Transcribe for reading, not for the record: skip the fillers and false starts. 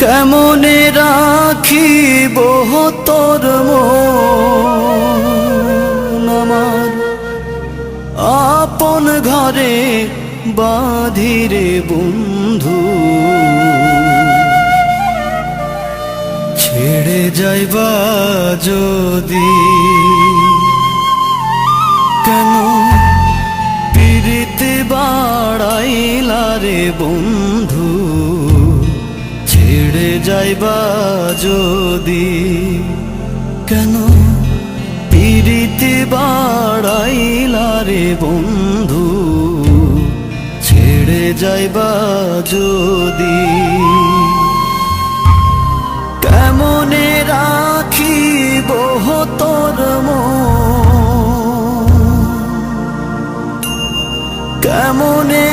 কেমনে রাখিব তোর মন আমার আপন ঘরে বাঁধিরে বন্ধু। ছেড়ে যাইবা যদি কেন পিরিতে বাড়াইলা রে বন্ধু। ছেড়ে যাইবা যদি কেন পিরিতে বাড়াইলা রে বন্ধু। ছেড়ে যাইবা যদি কেমনে রাখিব তোর মন কেমনে